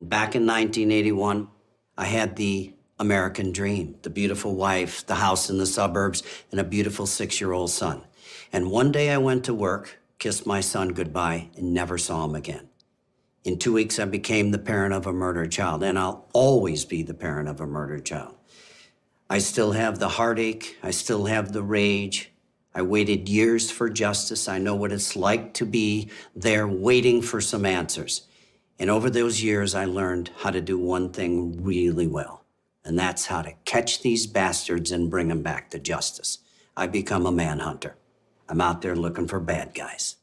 Back in 1981, I had the American dream, the beautiful wife, the house in the suburbs, and a beautiful 6-year-old son. And one day I went to work, kissed my son goodbye, and never saw him again. In 2 weeks, I became the parent of a murdered child, and I'll always be the parent of a murdered child. I still have the heartache. I still have the rage. I waited years for justice. I know what it's like to be there waiting for some answers. And over those years, I learned how to do one thing really well, and that's how to catch these bastards and bring them back to justice. I become a manhunter. I'm out there looking for bad guys.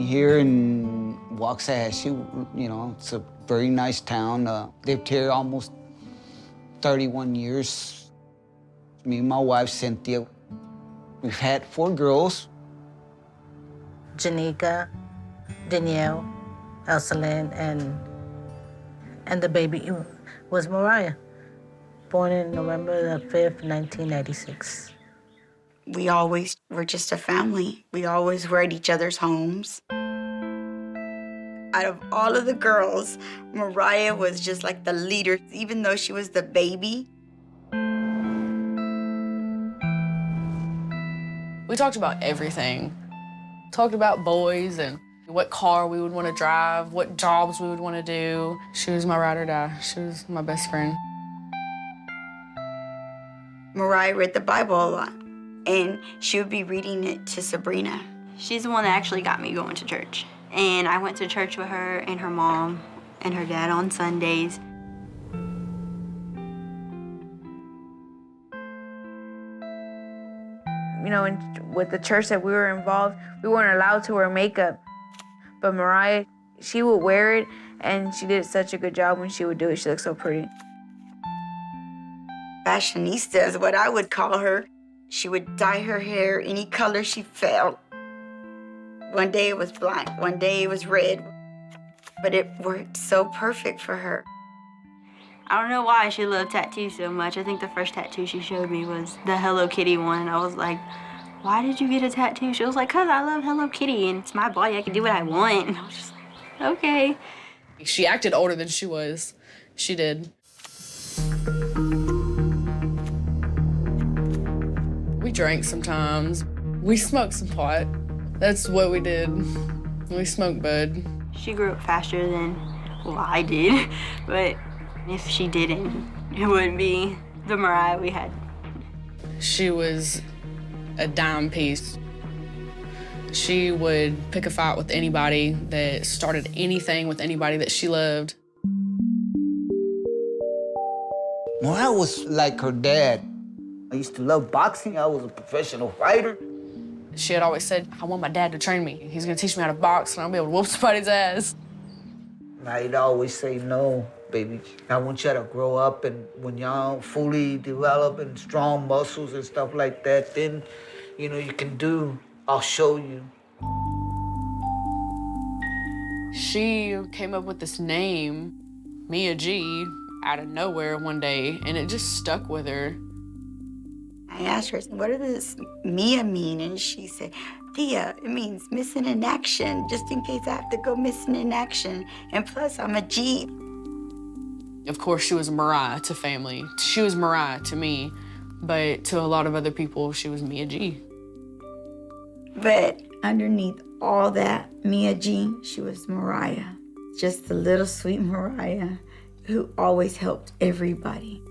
Here in Waxahachie, it's a very nice town. Lived here almost 31 years. Me and my wife, Cynthia, we've had 4 girls. Janika, Danielle, Elsalyn, and the baby was Mariah, born in November the 5th, 1996. We always were just a family. We always were at each other's homes. Out of all of the girls, Mariah was just like the leader, even though she was the baby. We talked about everything. Talked about boys and what car we would want to drive, what jobs we would want to do. She was my ride or die. She was my best friend. Mariah read the Bible a lot, and she would be reading it to Sabrina. She's the one that actually got me going to church. And I went to church with her and her mom and her dad on Sundays. With the church that we were involved, we weren't allowed to wear makeup. But Mariah, she would wear it, and she did such a good job when she would do it. She looked so pretty. Fashionista is what I would call her. She would dye her hair any color she felt. One day it was black, one day it was red, but it worked so perfect for her. I don't know why she loved tattoos so much. I think the first tattoo she showed me was the Hello Kitty one, and I was like, why did you get a tattoo? She was like, because I love Hello Kitty, and it's my body, I can do what I want. And I was just like, okay. She acted older than she was. She did. We drank sometimes. We smoked some pot. That's what we did. We smoked bud. She grew up faster than, I did, but if she didn't, it wouldn't be the Mariah we had. She was a dime piece. She would pick a fight with anybody that started anything with anybody that she loved. Mariah was like her dad. I used to love boxing. I was a professional fighter. She had always said, I want my dad to train me. He's gonna teach me how to box and I'll be able to whoop somebody's ass. I'd always say, no, baby. I want you to grow up, and when y'all fully develop and strong muscles and stuff like that, then, you know, you can do, I'll show you. She came up with this name, Mia G, out of nowhere one day, and it just stuck with her. I asked her, what does Mia mean? And she said, Thea, it means missing in action, just in case I have to go missing in action. And plus, I'm a G. Of course, she was Mariah to family. She was Mariah to me, but to a lot of other people, she was Mia G. But underneath all that, Mia G, she was Mariah. Just the little sweet Mariah who always helped everybody.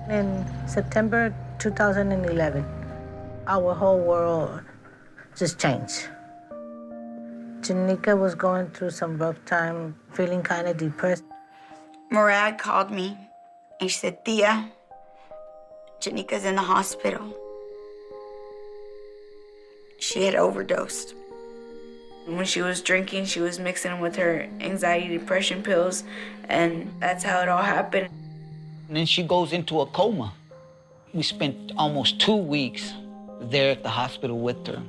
In September 2011, our whole world just changed. Janika was going through some rough time, feeling kind of depressed. Mariah called me and she said, Thea, Janika's in the hospital. She had overdosed. When she was drinking, she was mixing them with her anxiety, depression pills, and that's how it all happened. And then she goes into a coma. We spent almost 2 weeks there at the hospital with her.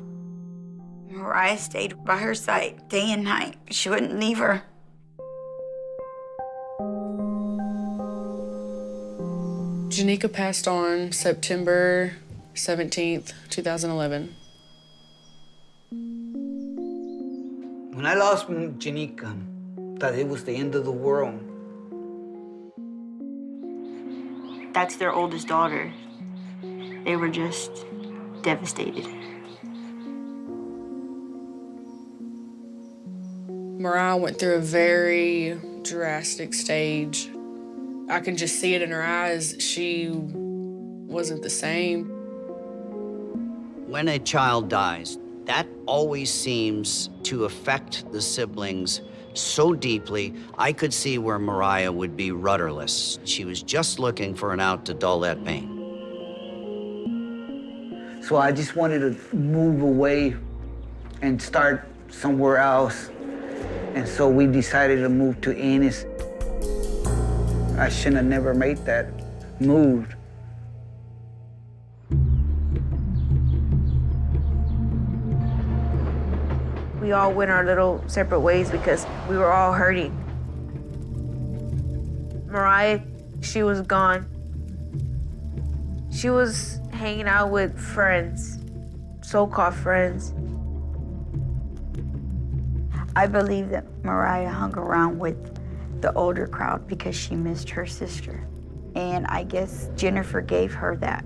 Mariah stayed by her side day and night. She wouldn't leave her. Janika passed on September 17th, 2011. When I lost Janika, I thought it was the end of the world. That's their oldest daughter. They were just devastated. Mariah went through a very drastic stage. I can just see it in her eyes. She wasn't the same. When a child dies, that always seems to affect the siblings so deeply. I could see where Mariah would be rudderless. She was just looking for an out to dull that pain. So I just wanted to move away and start somewhere else. And so we decided to move to Ennis. I shouldn't have never made that move. We all went our little separate ways because we were all hurting. Mariah, she was gone. She was hanging out with friends, so-called friends. I believe that Mariah hung around with the older crowd because she missed her sister. And I guess Jennifer gave her that.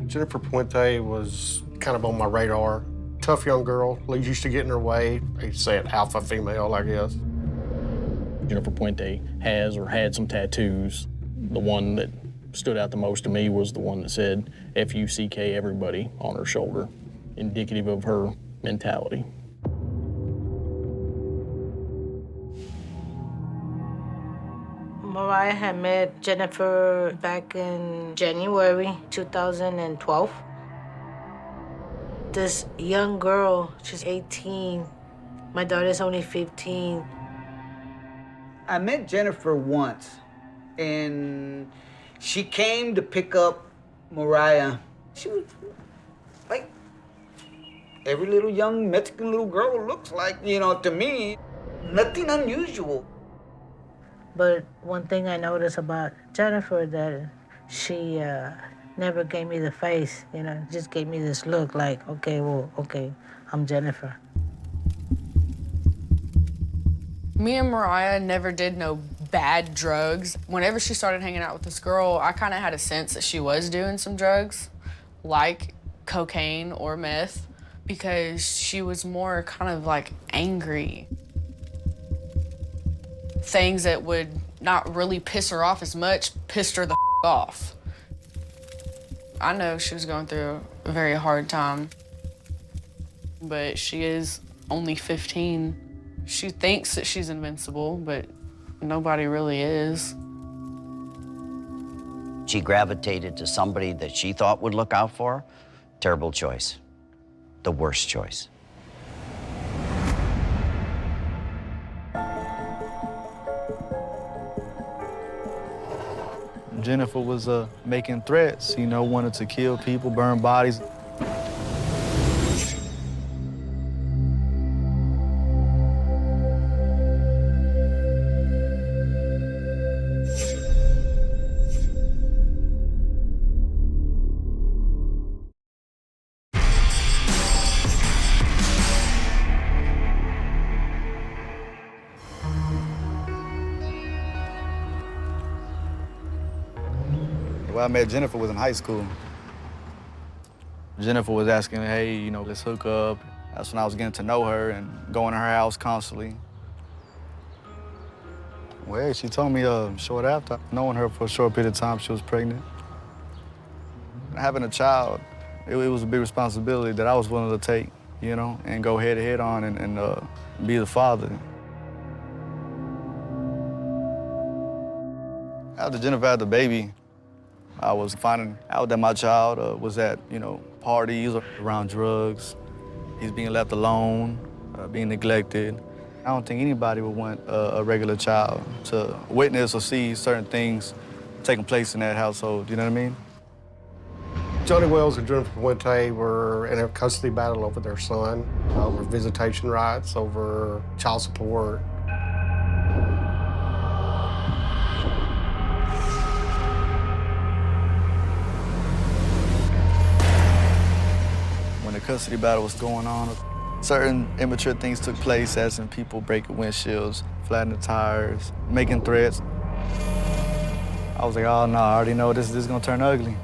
Jennifer Puente was kind of on my radar. Tough young girl, used to get in her way. They say an alpha female, I guess. Jennifer Puente has or had some tattoos. The one that stood out the most to me was the one that said F-U-C-K everybody on her shoulder, indicative of her mentality. Mariah had met Jennifer back in January 2012. This young girl, she's 18. My daughter's only 15. I met Jennifer once, and she came to pick up Mariah. She was like every little young Mexican little girl looks like, you know, to me. Nothing unusual. But one thing I noticed about Jennifer that she never gave me the face, you know, just gave me this look like, okay, I'm Jennifer. Me and Mariah never did no bad drugs. Whenever she started hanging out with this girl, I kind of had a sense that she was doing some drugs, like cocaine or meth, because she was more kind of like angry. Things that would not really piss her off as much pissed her the off. I know she was going through a very hard time, but she is only 15. She thinks that she's invincible, but nobody really is. She gravitated to somebody that she thought would look out for her, Terrible choice. The worst choice. Jennifer was making threats, you know, wanted to kill people, burn bodies. Well, I met Jennifer was in high school. Jennifer was asking, hey, you know, let's hook up. That's when I was getting to know her and going to her house constantly. Well, she told me short after, knowing her for a short period of time, she was pregnant. Having a child, it was a big responsibility that I was willing to take, you know, and go head to head on and be the father. After Jennifer had the baby, I was finding out that my child was at, you know, parties around drugs. He's being left alone, being neglected. I don't think anybody would want a regular child to witness or see certain things taking place in that household, you know what I mean? Johnny Wells and Jennifer Puente were in a custody battle over their son, over visitation rights, over child support. When the custody battle was going on, certain immature things took place, as in people breaking windshields, flattening tires, making threats. I was like, oh no, I already know this is gonna turn ugly.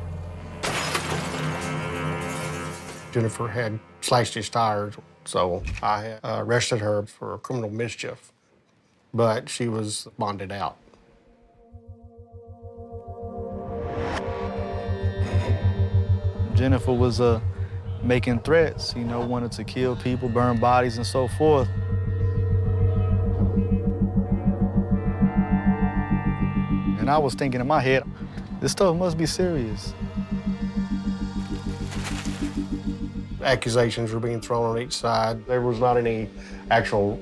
Jennifer had slashed his tires, so I arrested her for criminal mischief, but she was bonded out. Jennifer was making threats, you know, wanted to kill people, burn bodies, and so forth. And I was thinking in my head, this stuff must be serious. Accusations were being thrown on each side. There was not any actual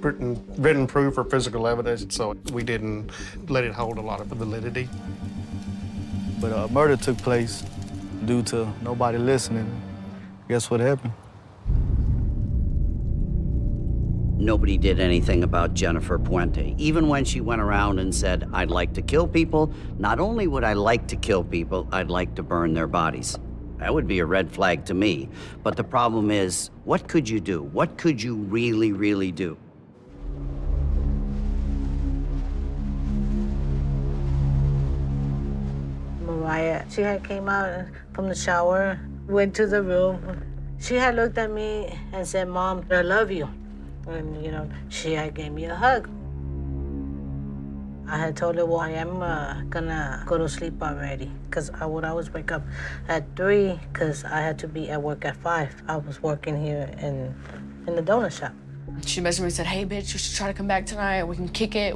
written proof or physical evidence, so we didn't let it hold a lot of validity. But a murder took place due to nobody listening. Guess what happened? Nobody did anything about Jennifer Puente. Even when she went around and said, I'd like to kill people, not only would I like to kill people, I'd like to burn their bodies. That would be a red flag to me. But the problem is, what could you do? What could you really, really do? Mariah, she had came out from the shower, went to the room. She had looked at me and said, Mom, I love you. And, you know, she had gave me a hug. I had told her, well, I am gonna go to sleep already, because I would always wake up at 3, because I had to be at work at 5. I was working here in the donut shop. She messaged me and said, hey, bitch, you should try to come back tonight. We can kick it.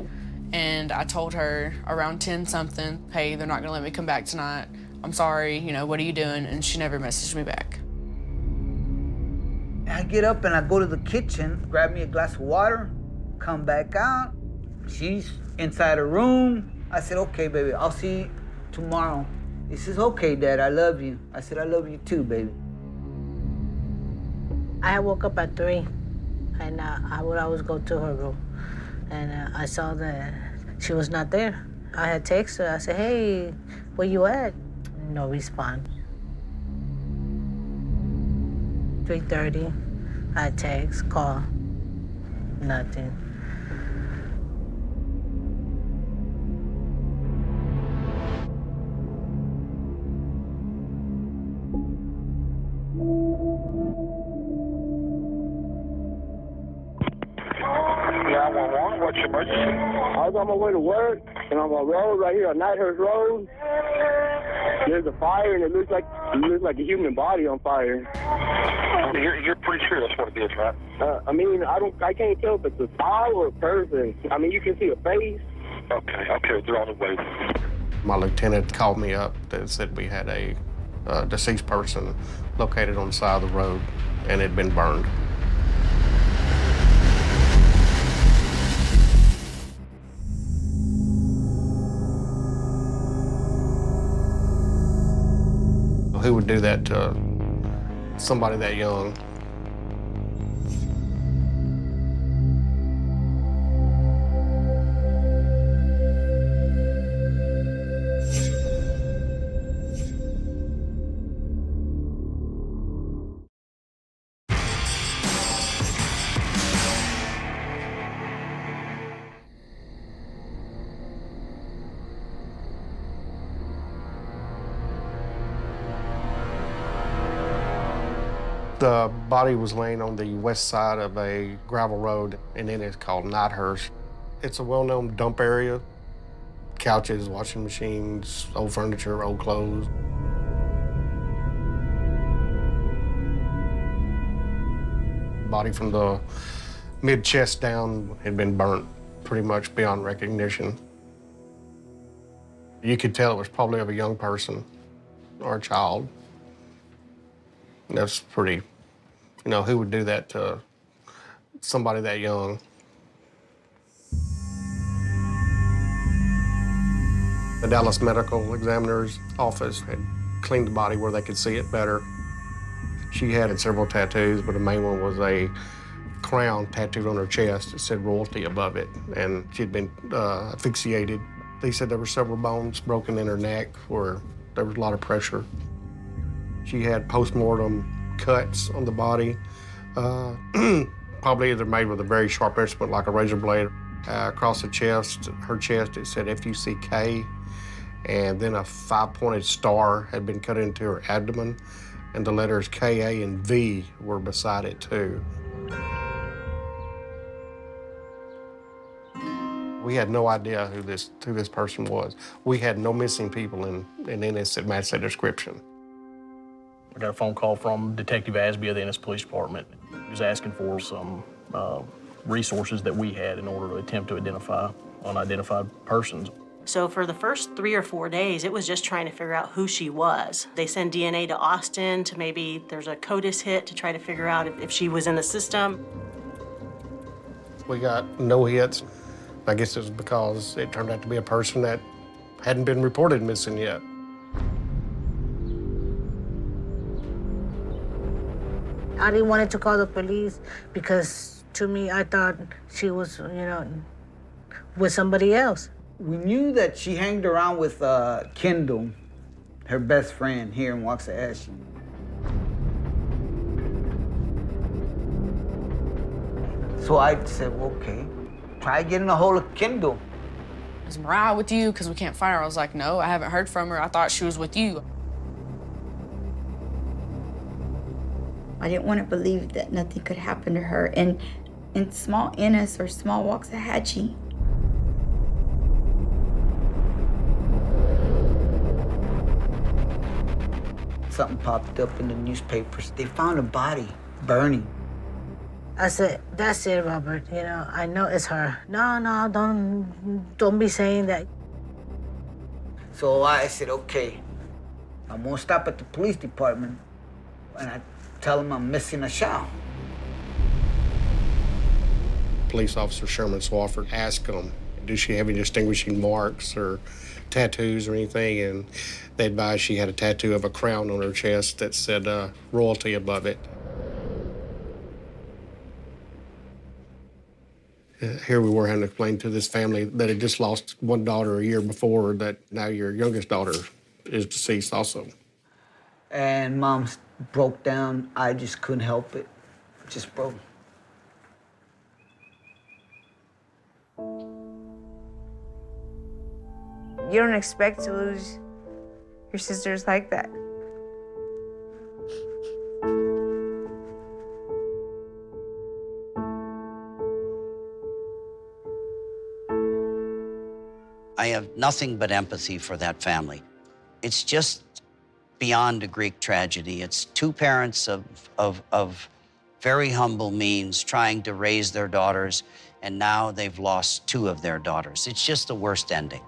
And I told her around 10-something, hey, they're not gonna let me come back tonight. I'm sorry, you know, what are you doing? And she never messaged me back. I get up and I go to the kitchen, grab me a glass of water, come back out. She's inside her room. I said, okay, baby, I'll see you tomorrow. He says, okay, Dad, I love you. I said, I love you too, baby. I woke up at 3, and I would always go to her room. And I saw that she was not there. I had texted her. I said, hey, where you at? No response. 3:30, I text, call, nothing. What's your emergency? I was on my way to work, and on my road right here on Nighthurst Road, there's a fire, and it looks like a human body on fire. You're pretty sure that's what it is, right? I mean, I can't tell if it's a dog or a person. I mean, you can see a face. Okay, they're on the way. My lieutenant called me up that said we had a deceased person located on the side of the road, and it had been burned. Who would do that to somebody that young? The body was laying on the west side of a gravel road, and then it's called Nighthurst. It's a well-known dump area. Couches, washing machines, old furniture, old clothes. Body from the mid-chest down had been burnt pretty much beyond recognition. You could tell it was probably of a young person or a child. That's pretty, who would do that to somebody that young? The Dallas Medical Examiner's office had cleaned the body where they could see it better. She had several tattoos, but the main one was a crown tattooed on her chest. It said royalty above it, and she'd been asphyxiated. They said there were several bones broken in her neck where there was a lot of pressure. She had post-mortem cuts on the body, probably either made with a very sharp instrument like a razor blade. Across the chest, her chest, it said F-U-C-K, and then a 5-pointed star had been cut into her abdomen, and the letters K, A, and V were beside it too. We had no idea who this person was. We had no missing people in Ennis that matched that description. I got a phone call from Detective Asby of the Ennis Police Department. He was asking for some resources that we had in order to attempt to identify unidentified persons. So for the first 3 or 4 days, it was just trying to figure out who she was. They send DNA to Austin to maybe there's a CODIS hit to try to figure out if she was in the system. We got no hits. I guess it was because it turned out to be a person that hadn't been reported missing yet. I didn't want to call the police because to me, I thought she was, with somebody else. We knew that she hanged around with Kendall, her best friend here in Waxahachie. So I said, well, okay, try getting a hold of Kendall. Is Mariah with you? Because we can't find her. I was like, no, I haven't heard from her. I thought she was with you. I didn't want to believe that nothing could happen to her in small Ennis or small Waxahachie. Something popped up in the newspapers. They found a body burning. I said, that's it, Robert. I know it's her. No, don't be saying that. So I said, okay, I'm gonna stop at the police department and I tell them I'm missing a child. Police Officer Sherman Swafford asked them, does she have any distinguishing marks or tattoos or anything? And they advised she had a tattoo of a crown on her chest that said royalty above it. Here we were having to explain to this family that had just lost one daughter a year before, that now your youngest daughter is deceased also. And Mom broke down. I just couldn't help it. Just broke. You don't expect to lose your sisters like that. I have nothing but empathy for that family. It's just beyond a Greek tragedy. It's two parents of very humble means trying to raise their daughters, and now they've lost 2 of their daughters. It's just the worst ending.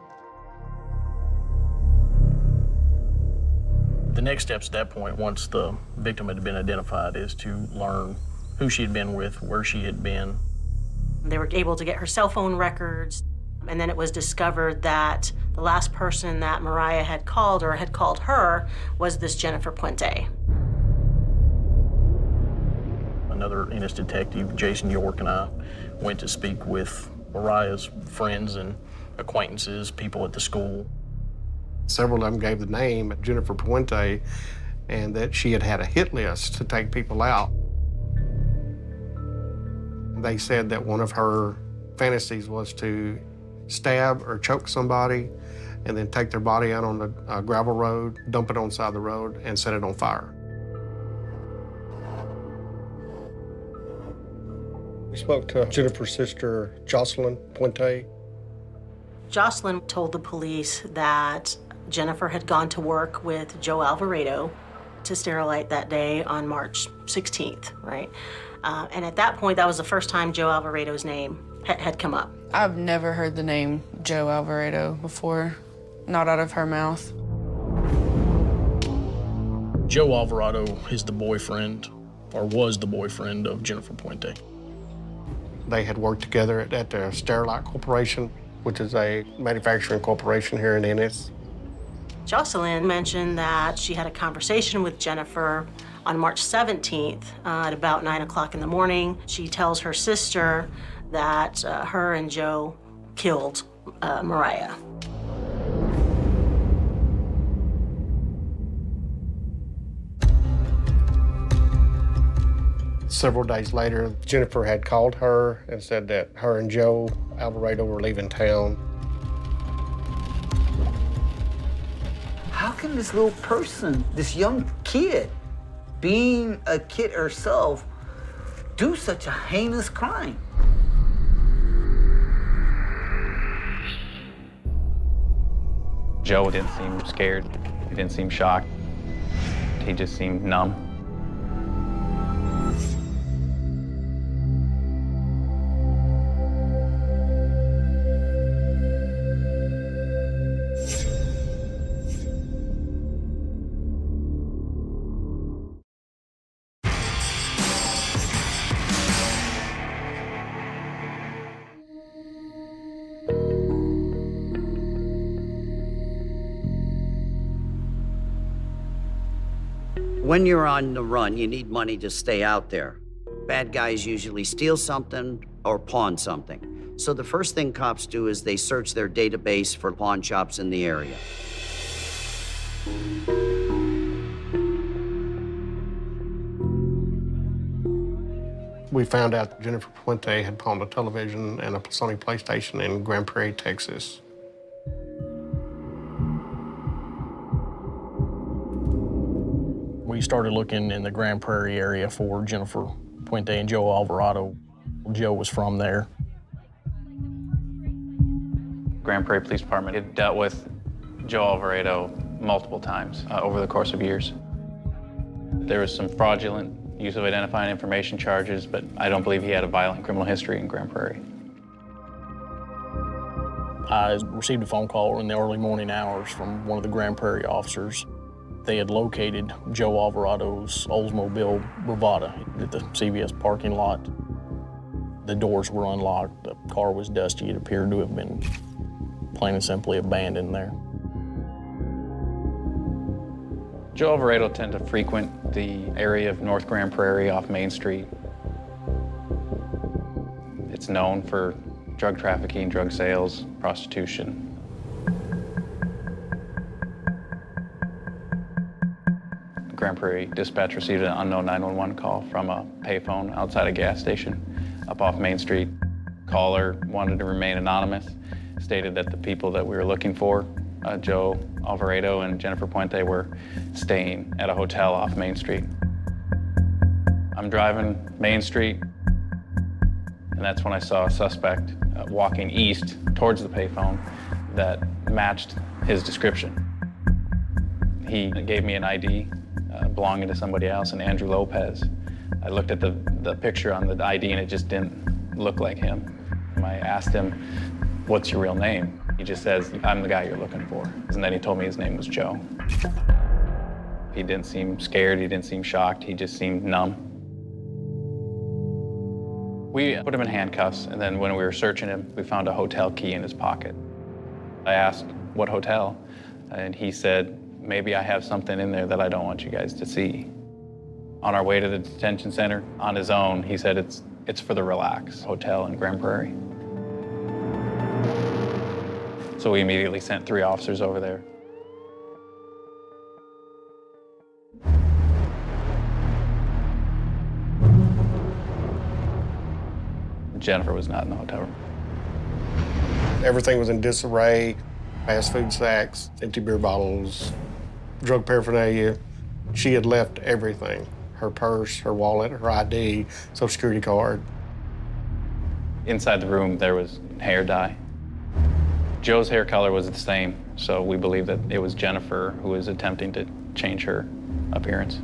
The next steps at that point, once the victim had been identified, is to learn who she had been with, where she had been. They were able to get her cell phone records, and then it was discovered that the last person that Mariah had called or had called her was this Jennifer Puente. Another Ennis detective, Jason York, and I went to speak with Mariah's friends and acquaintances, people at the school. Several of them gave the name Jennifer Puente and that she had had a hit list to take people out. They said that one of her fantasies was to stab or choke somebody and then take their body out on the gravel road, dump it on the side of the road, and set it on fire. We spoke to Jennifer's sister, Jocelyn Puente. Jocelyn told the police that Jennifer had gone to work with Joe Alvarado to Sterilite that day on March 16th, right? And at that point, that was the first time Joe Alvarado's name had come up. I've never heard the name Joe Alvarado before, not out of her mouth. Joe Alvarado is the boyfriend, or was the boyfriend, of Jennifer Puente. They had worked together at the Sterilite Corporation, which is a manufacturing corporation here in Ennis. Jocelyn mentioned that she had a conversation with Jennifer on March 17th at about 9 o'clock in the morning. She tells her sister that her and Joe killed Mariah. Several days later, Jennifer had called her and said that her and Joe Alvarado were leaving town. How can this little person, this young kid, being a kid herself, do such a heinous crime? Joe didn't seem scared. He didn't seem shocked. He just seemed numb. When you're on the run, you need money to stay out there. Bad guys usually steal something or pawn something. So the first thing cops do is they search their database for pawn shops in the area. We found out that Jennifer Puente had pawned a television and a Sony PlayStation in Grand Prairie, Texas. We started looking in the Grand Prairie area for Jennifer Puente and Joe Alvarado. Joe was from there. Grand Prairie Police Department had dealt with Joe Alvarado multiple times over the course of years. There was some fraudulent use of identifying information charges, but I don't believe he had a violent criminal history in Grand Prairie. I received a phone call in the early morning hours from one of the Grand Prairie officers. They had located Joe Alvarado's Oldsmobile Bravada at the CVS parking lot. The doors were unlocked, the car was dusty. It appeared to have been plain and simply abandoned there. Joe Alvarado tended to frequent the area of North Grand Prairie off Main Street. It's known for drug trafficking, drug sales, prostitution. Grand Prairie dispatch received an unknown 911 call from a payphone outside a gas station up off Main Street. Caller wanted to remain anonymous, stated that the people that we were looking for, Joe Alvarado and Jennifer Puente, were staying at a hotel off Main Street. I'm driving Main Street, and that's when I saw a suspect walking east towards the payphone that matched his description. He gave me an ID belonging to somebody else, an Andrew Lopez. I looked at the picture on the ID and it just didn't look like him. I asked him, "What's your real name?" He just says, "I'm the guy you're looking for." And then he told me his name was Joe. He didn't seem scared, he didn't seem shocked, he just seemed numb. We put him in handcuffs, and then when we were searching him, we found a hotel key in his pocket. I asked, what hotel? And he said, maybe I have something in there that I don't want you guys to see. On our way to the detention center, on his own, he said it's for the Relax Hotel in Grand Prairie. So we immediately sent 3 officers over there. Jennifer was not in the hotel room. Everything was in disarray, fast food sacks, empty beer bottles, drug paraphernalia. She had left everything, her purse, her wallet, her ID, Social Security card. Inside the room, there was hair dye. Joe's hair color was the same, so we believe that it was Jennifer who was attempting to change her appearance.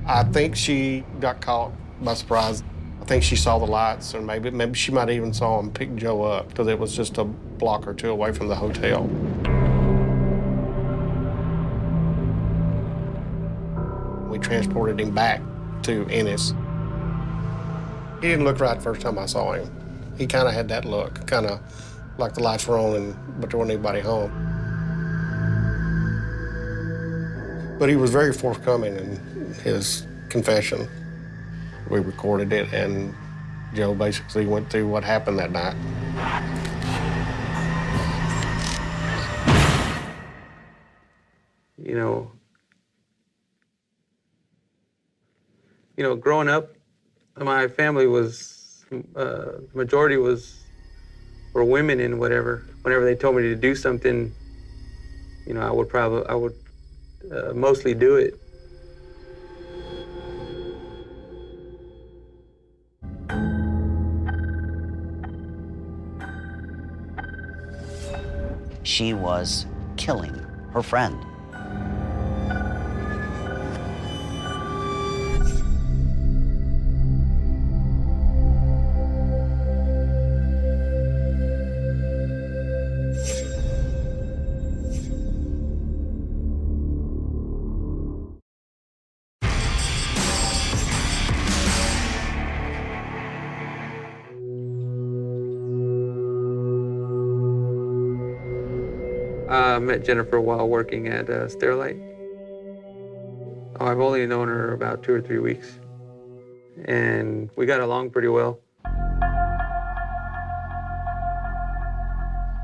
I think she got caught by surprise. I think she saw the lights, and maybe she might even saw him pick Joe up, because it was just a block or 2 away from the hotel. We transported him back to Ennis. He didn't look right the first time I saw him. He kind of had that look, kind of like the lights were on, but there wasn't anybody home. But he was very forthcoming in his confession. We recorded it, and Joe basically went through what happened that night. You know, growing up, my family was, majority were women and whatever. Whenever they told me to do something, you know, I would mostly do it. She was killing her friend. I met Jennifer while working at Sterilite. I've only known her about 2 or 3 weeks, and we got along pretty well.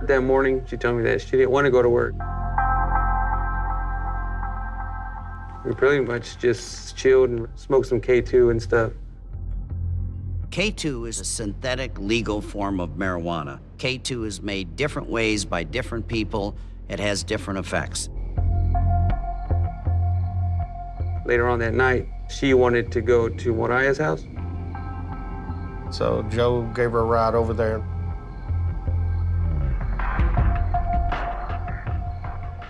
That morning, she told me that she didn't want to go to work. We pretty much just chilled and smoked some K2 and stuff. K2 is a synthetic legal form of marijuana. K2 is made different ways by different people. It has different effects. Later on that night, she wanted to go to Moriah's house. So Joe gave her a ride over there.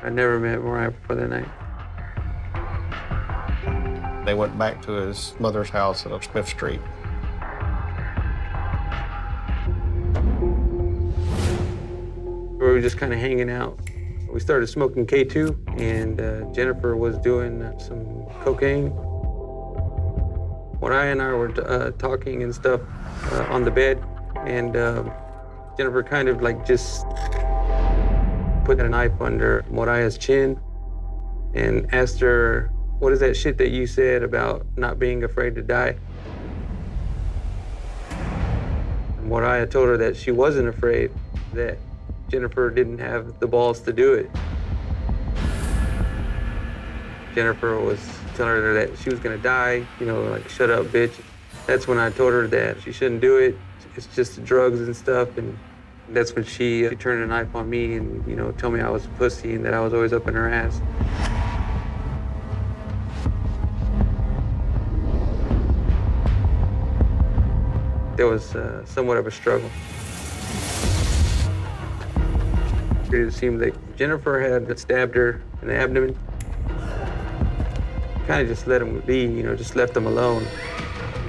I never met Mariah before that night. They went back to his mother's house on Smith Street. We were just kind of hanging out. We started smoking K2, and Jennifer was doing some cocaine. Mariah and I were talking and stuff on the bed, and Jennifer kind of like just put a knife under Mariah's chin and asked her, "What is that shit that you said about not being afraid to die?" And Mariah told her that she wasn't afraid, that Jennifer didn't have the balls to do it. Jennifer was telling her that she was gonna die, you know, like, shut up, bitch. That's when I told her that she shouldn't do it. It's just drugs and stuff. And that's when she turned a knife on me and, you know, told me I was a pussy and that I was always up in her ass. There was somewhat of a struggle. It seemed like Jennifer had stabbed her in the abdomen. Kind of just let him be, you know, just left him alone.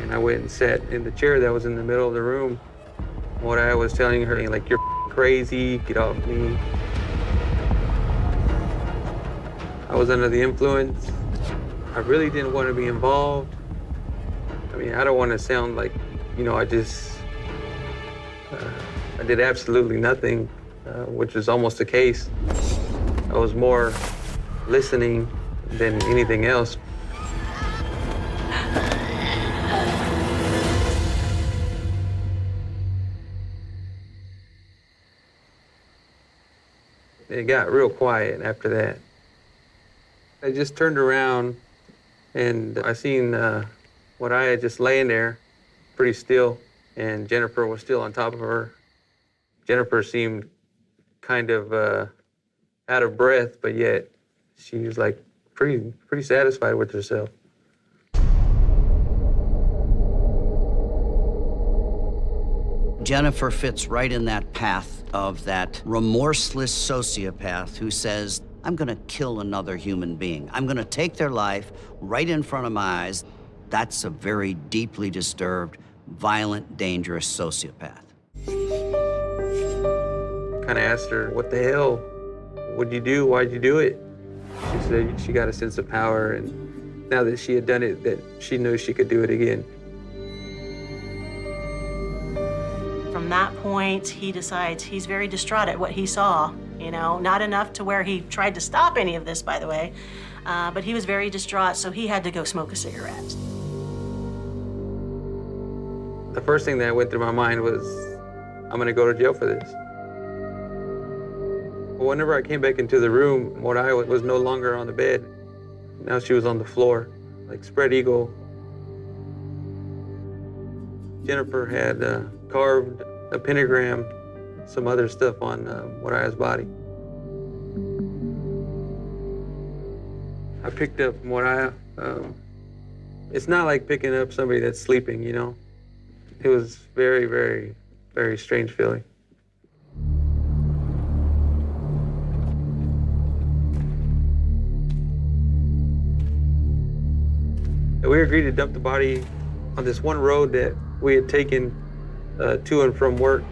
And I went and sat in the chair that was in the middle of the room. What I was telling her, like, you're crazy, get off me. I was under the influence. I really didn't want to be involved. I mean, I don't want to sound like, I did absolutely nothing, which is almost the case. I was more listening than anything else. It got real quiet after that. I just turned around and I seen Moriah just laying there, pretty still, and Jennifer was still on top of her. Jennifer seemed kind of out of breath, but yet she was like pretty satisfied with herself. Jennifer fits right in that path of that remorseless sociopath who says, I'm gonna kill another human being. I'm gonna take their life right in front of my eyes. That's a very deeply disturbed, violent, dangerous sociopath. Kind of asked her, what the hell? What'd you do? Why'd you do it? She said she got a sense of power, and now that she had done it, that she knew she could do it again. From that point, he decides he's very distraught at what he saw. Not enough to where he tried to stop any of this, by the way, but he was very distraught, so he had to go smoke a cigarette. The first thing that went through my mind was, I'm gonna go to jail for this. Whenever I came back into the room, Moriah was no longer on the bed. Now she was on the floor, like spread eagle. Jennifer had carved a pentagram, some other stuff on Moriah's body. I picked up Moriah. It's not like picking up somebody that's sleeping, It was very, very, very strange feeling. We agreed to dump the body on this one road that we had taken to and from work.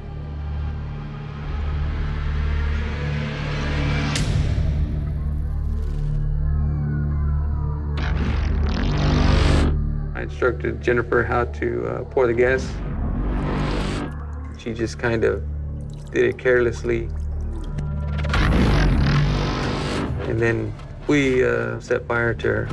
I instructed Jennifer how to pour the gas. She just kind of did it carelessly. And then we set fire to her.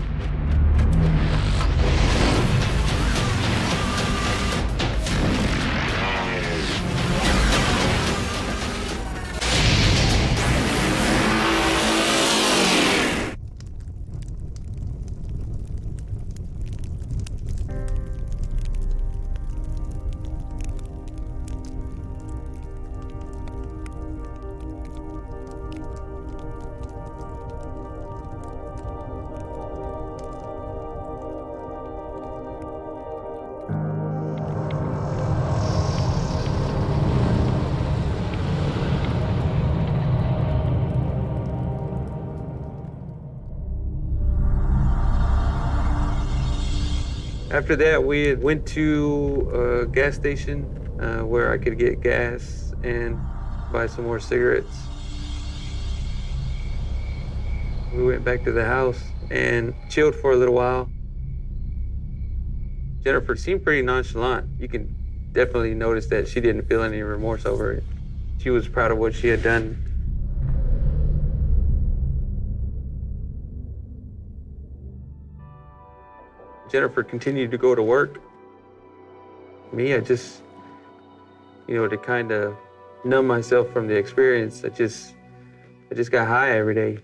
After that, we went to a gas station where I could get gas and buy some more cigarettes. We went back to the house and chilled for a little while. Jennifer seemed pretty nonchalant. You can definitely notice that she didn't feel any remorse over it. She was proud of what she had done. Jennifer continued to go to work. Me, I just, to kind of numb myself from the experience, I just got high every day.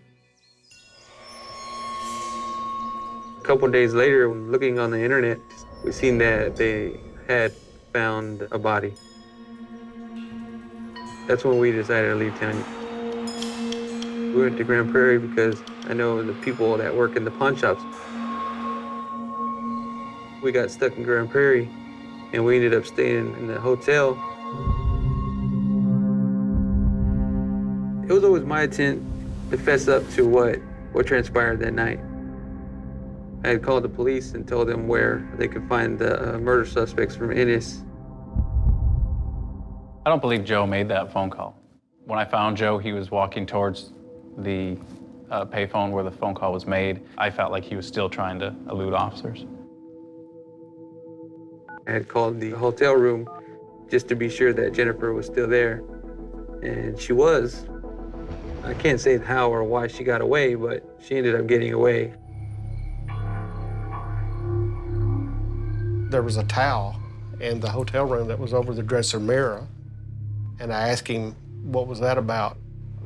A couple days later, looking on the internet, we seen that they had found a body. That's when we decided to leave town. We went to Grand Prairie because I know the people that work in the pawn shops. We got stuck in Grand Prairie, and we ended up staying in the hotel. It was always my intent to fess up to what transpired that night. I had called the police and told them where they could find the murder suspects from Ennis. I don't believe Joe made that phone call. When I found Joe, he was walking towards the payphone where the phone call was made. I felt like he was still trying to elude officers. I had called the hotel room just to be sure that Jennifer was still there, and she was. I can't say how or why she got away, but she ended up getting away. There was a towel in the hotel room that was over the dresser mirror, and I asked him, what was that about?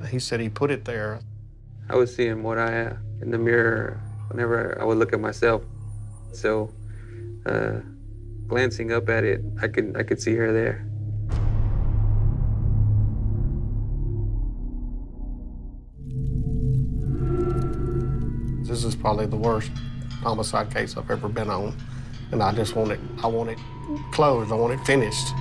He said he put it there. I was seeing Moriah in the mirror whenever I would look at myself. So, glancing up at it, I could see her there. This is probably the worst homicide case I've ever been on, and I want it closed, I want it finished.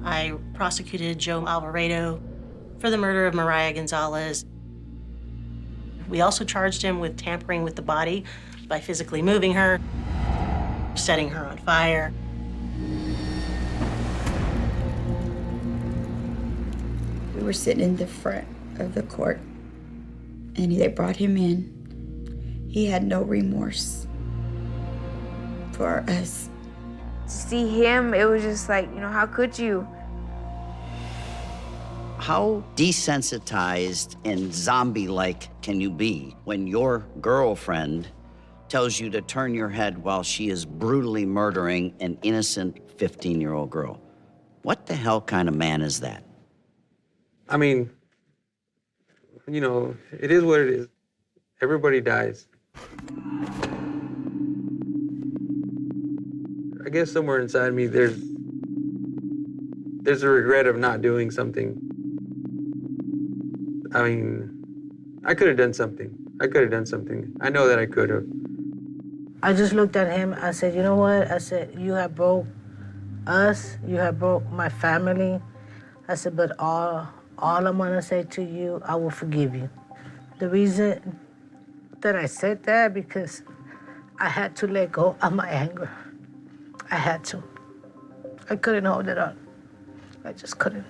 I prosecuted Joe Alvarado for the murder of Moriah Gonzales. We also charged him with tampering with the body by physically moving her, setting her on fire. We were sitting in the front of the court, and they brought him in. He had no remorse for us. To see him, it was just like, how could you? How desensitized and zombie-like can you be when your girlfriend tells you to turn your head while she is brutally murdering an innocent 15-year-old girl? What the hell kind of man is that? I mean, it is what it is. Everybody dies. I guess somewhere inside me, there's a regret of not doing something. I mean, I could have done something. I know that I could have. I just looked at him. I said, you know what? I said, you have broke us. You have broke my family. I said, but all I'm gonna say to you, I will forgive you. The reason that I said that, because I had to let go of my anger. I had to. I couldn't hold it on. I just couldn't.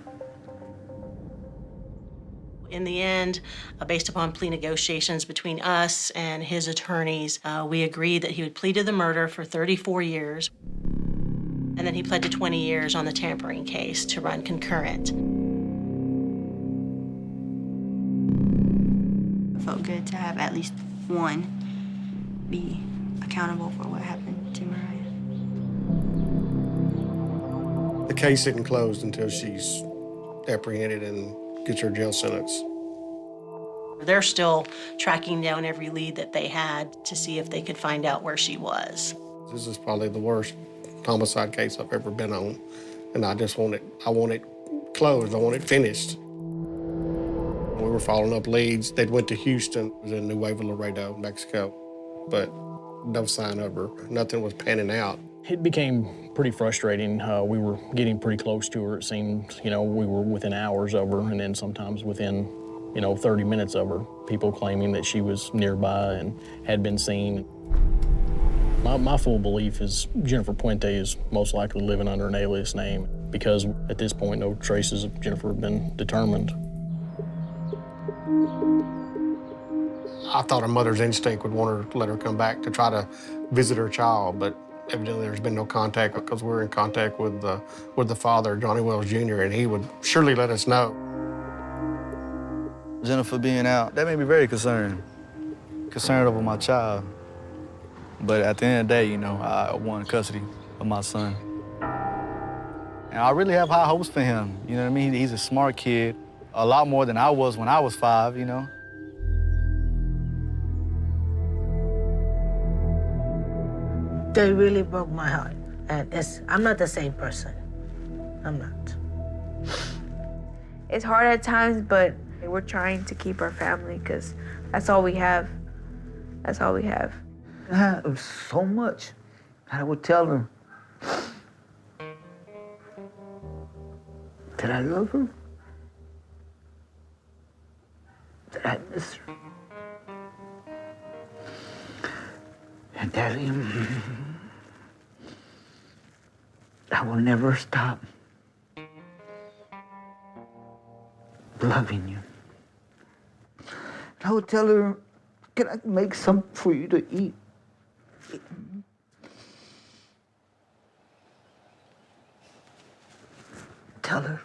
In the end, based upon plea negotiations between us and his attorneys, we agreed that he would plead to the murder for 34 years, and then he pled to 20 years on the tampering case to run concurrent. It felt good to have at least one be accountable for what happened to Mariah. The case isn't closed until she's apprehended and gets her jail sentence. They're still tracking down every lead that they had to see if they could find out where she was. This is probably the worst homicide case I've ever been on, and I want it closed, I want it finished. We were following up leads. They went to Houston, it was in Nuevo Laredo, Mexico, but no sign of her. Nothing was panning out. It became pretty frustrating. We were getting pretty close to her, it seemed. We were within hours of her, and then sometimes within, 30 minutes of her. People claiming that she was nearby and had been seen. My full belief is Jennifer Puente is most likely living under an alias name because at this point, no traces of Jennifer have been determined. I thought her mother's instinct would want her to let her come back to try to visit her child, but evidently there's been no contact because we're in contact with the father, Johnny Wells Jr., and he would surely let us know. Jennifer being out, that made me very concerned over my child. But at the end of the day, I won custody of my son. And I really have high hopes for him, you know what I mean? He's a smart kid, a lot more than I was when I was 5, They really broke my heart. And I'm not the same person. I'm not. It's hard at times, but we're trying to keep our family because that's all we have. That's all we have. so much. I would tell her that I love her, that I miss her. And Daddy, I will never stop loving you. I would tell her, can I make something for you to eat? Tell her.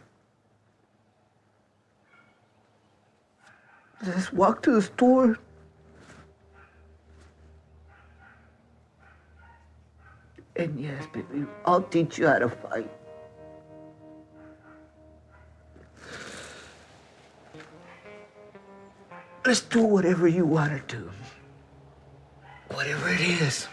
Just walk to the store. And yes, baby, I'll teach you how to fight. Let's do whatever you want to do. Whatever it is.